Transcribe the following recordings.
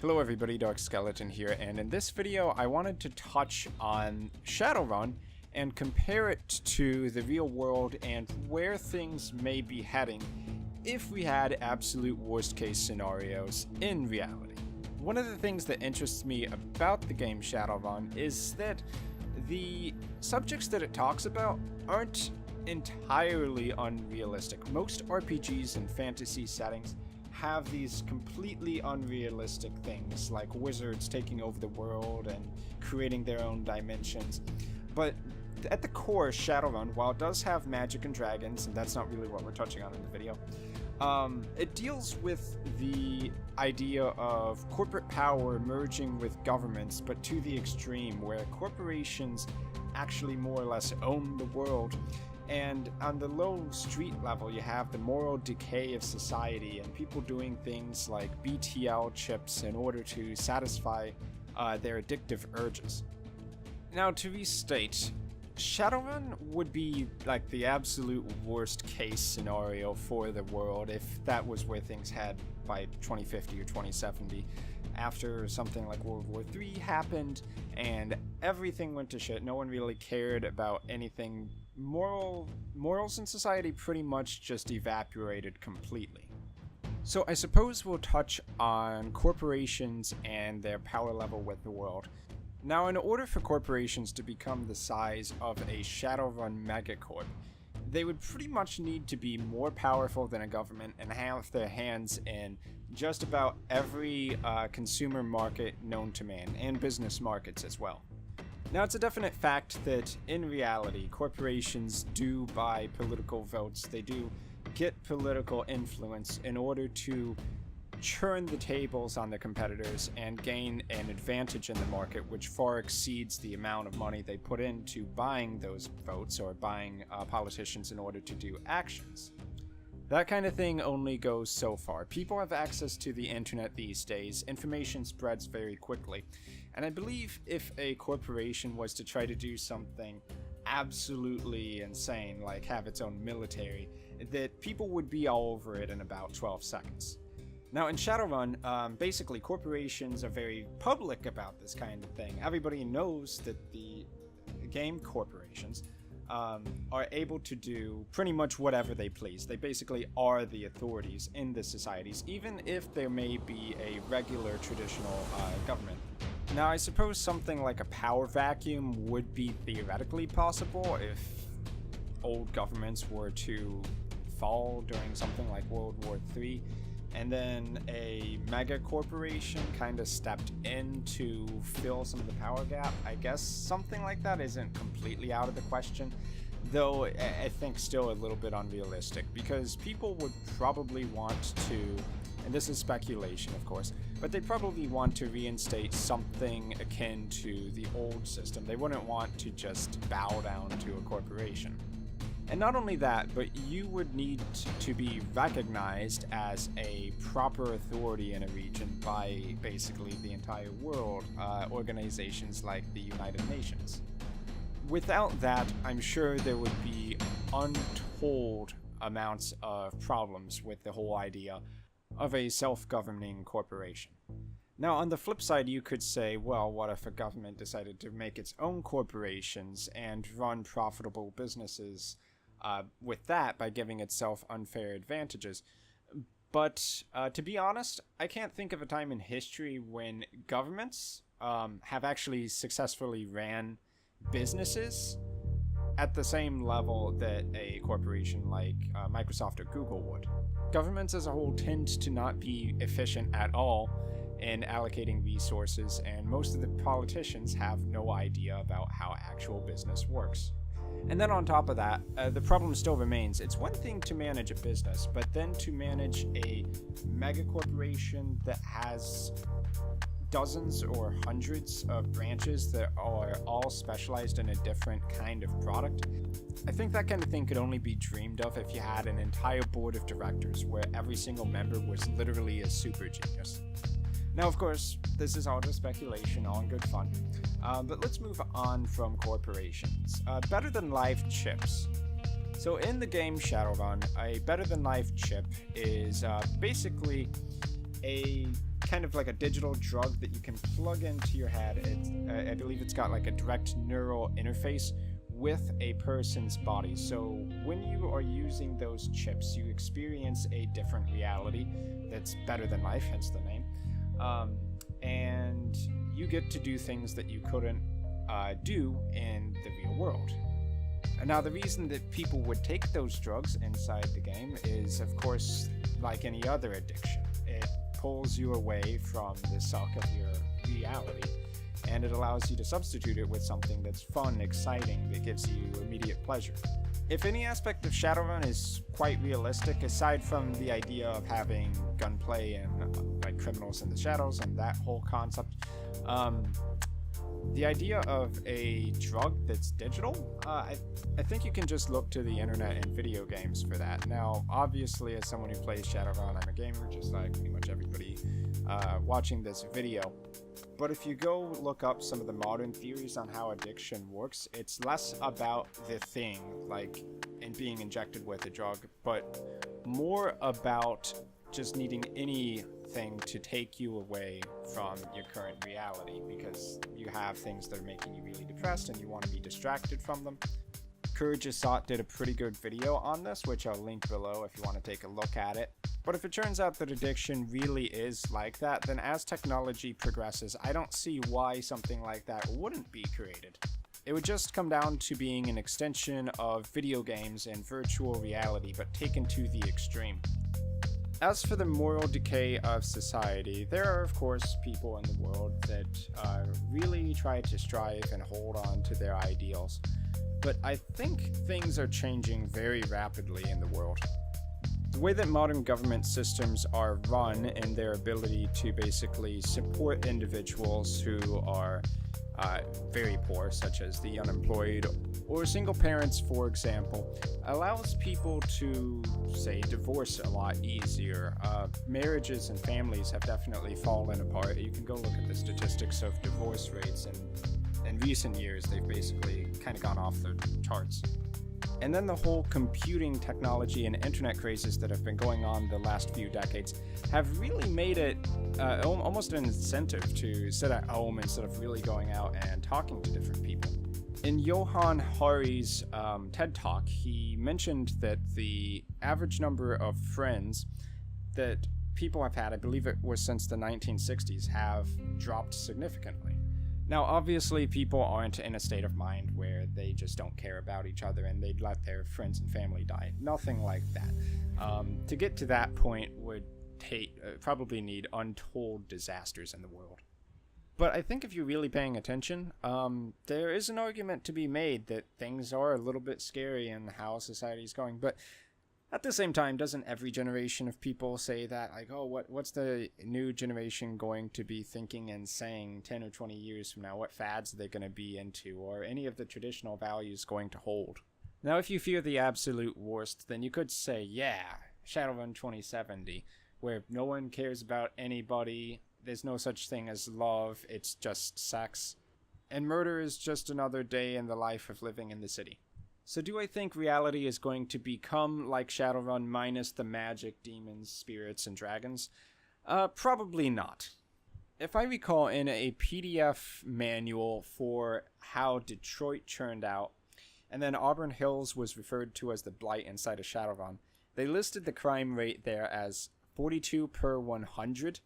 Hello everybody, Dark Skeleton here, and in this video I wanted to touch on Shadowrun and compare it to the real world and where things may be heading if we had absolute worst case scenarios in reality. One of the things that interests me about the game Shadowrun is that the subjects that it talks about aren't entirely unrealistic. Most RPGs and fantasy settings have these completely unrealistic things like wizards taking over the world and creating their own dimensions. But at the core, Shadowrun, while it does have magic and dragons, and that's not really what we're touching on in the video, it deals with the idea of corporate power merging with governments, but to the extreme, where corporations actually more or less own the world. And on the low street level, you have the moral decay of society and people doing things like BTL chips in order to satisfy their addictive urges. Now, to restate, Shadowrun would be like the absolute worst case scenario for the world if that was where things had by 2050 or 2070. After something like World War III happened and everything went to shit, no one really cared about anything. Morals in society pretty much just evaporated completely. So I suppose we'll touch on corporations and their power level with the world. Now, in order for corporations to become the size of a Shadowrun megacorp, they would pretty much need to be more powerful than a government and have their hands in just about every consumer market known to man, and business markets as well. Now, it's a definite fact that in reality, corporations do buy political votes. They do get political influence in order to churn the tables on their competitors and gain an advantage in the market which far exceeds the amount of money they put into buying those votes or buying politicians in order to do actions. That kind of thing only goes so far. People have access to the internet these days. Information spreads very quickly. And I believe if a corporation was to try to do something absolutely insane, like have its own military, that people would be all over it in about 12 seconds. Now, in Shadowrun, basically corporations are very public about this kind of thing. Everybody knows that the game corporations are able to do pretty much whatever they please. They basically are the authorities in the societies, even if there may be a regular traditional government. Now, I suppose something like a power vacuum would be theoretically possible if old governments were to fall during something like World War III, and then a mega corporation kind of stepped in to fill some of the power gap. I guess something like that isn't completely out of the question, though I think still a little bit unrealistic, because people would probably want to, and this is speculation of course, but they probably want to reinstate something akin to the old system. They wouldn't want to just bow down to a corporation. And not only that, but you would need to be recognized as a proper authority in a region by basically the entire world, organizations like the United Nations. Without that, I'm sure there would be untold amounts of problems with the whole idea of a self-governing corporation. Now, on the flip side, you could say, well, what if a government decided to make its own corporations and run profitable businesses with that by giving itself unfair advantages? But to be honest, I can't think of a time in history when governments have actually successfully ran businesses at the same level that a corporation like Microsoft or Google would. Governments as a whole tend to not be efficient at all in allocating resources, and most of the politicians have no idea about how actual business works. And then on top of that, the problem still remains. It's one thing to manage a business, but then to manage a mega corporation that has dozens or hundreds of branches that are all specialized in a different kind of product. I think that kind of thing could only be dreamed of if you had an entire board of directors where every single member was literally a super genius. Now, of course, this is all just speculation, all in good fun. But let's move on from corporations. Better than life chips. So in the game Shadowrun, a better than life chip is basically a kind of like a digital drug that you can plug into your head. I believe it's got like a direct neural interface with a person's body. So when you are using those chips, you experience a different reality that's better than life, hence the name. And you get to do things that you couldn't do in the real world. Now, the reason that people would take those drugs inside the game is, of course, like any other addiction. It pulls you away from the suck of your reality, and it allows you to substitute it with something that's fun, exciting, that gives you immediate pleasure. If any aspect of Shadowrun is quite realistic, aside from the idea of having gunplay and like criminals in the shadows and that whole concept, the idea of a drug that's digital, I think you can just look to the internet and video games for that. Now, obviously, as someone who plays Shadowrun, I'm a gamer, just like pretty much everybody watching this video. But if you go look up some of the modern theories on how addiction works, it's less about the thing, like in being injected with a drug, but more about just needing anything to take you away from your current reality, because you have things that are making you really depressed and you want to be distracted from them. Kurzsegaht did a pretty good video on this, which I'll link below if you want to take a look at it. But if it turns out that addiction really is like that, then as technology progresses, I don't see why something like that wouldn't be created. It would just come down to being an extension of video games and virtual reality, but taken to the extreme. As for the moral decay of society, there are of course people in the world that really try to strive and hold on to their ideals. But I think things are changing very rapidly in the world. The way that modern government systems are run and their ability to basically support individuals who are very poor, such as the unemployed or single parents, for example, allows people to, say, divorce a lot easier. Marriages and families have definitely fallen apart. You can go look at the statistics of divorce rates, and in recent years they've basically kind of gone off the charts. And then the whole computing technology and internet crazes that have been going on the last few decades have really made it almost an incentive to sit at home instead of really going out and talking to different people. In Johann Hari's TED Talk, he mentioned that the average number of friends that people have had, I believe it was since the 1960s, have dropped significantly. Now, obviously, people aren't in a state of mind where they just don't care about each other and they'd let their friends and family die. Nothing like that. To get to that point would probably need untold disasters in the world. But I think if you're really paying attention, there is an argument to be made that things are a little bit scary in how society's going. But at the same time, doesn't every generation of people say that? Like, oh, what's the new generation going to be thinking and saying 10 or 20 years from now? What fads are they going to be into? Or any of the traditional values going to hold? Now, if you fear the absolute worst, then you could say, yeah, Shadowrun 2070, where no one cares about anybody, there's no such thing as love, it's just sex, and murder is just another day in the life of living in the city. So do I think reality is going to become like Shadowrun minus the magic, demons, spirits, and dragons? Probably not. If I recall, in a PDF manual for how Detroit churned out, and then Auburn Hills was referred to as the blight inside of Shadowrun, they listed the crime rate there as 42 per 100.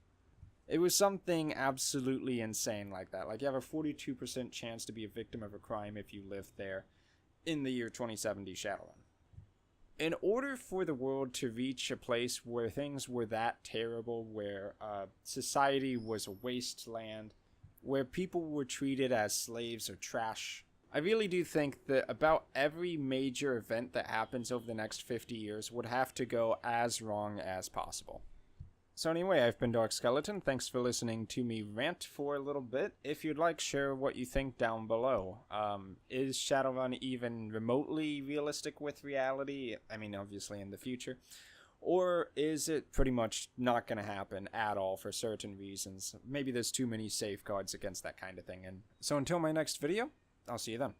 It was something absolutely insane like that. Like, you have a 42% chance to be a victim of a crime if you live there in the year 2070 Shadowrun. In order for the world to reach a place where things were that terrible, where society was a wasteland, where people were treated as slaves or trash, I really do think that about every major event that happens over the next 50 years would have to go as wrong as possible. So anyway, I've been Dark Skeleton. Thanks for listening to me rant for a little bit. If you'd like, share what you think down below. Is Shadowrun even remotely realistic with reality? I mean, obviously in the future. Or is it pretty much not going to happen at all for certain reasons? Maybe there's too many safeguards against that kind of thing. And so until my next video, I'll see you then.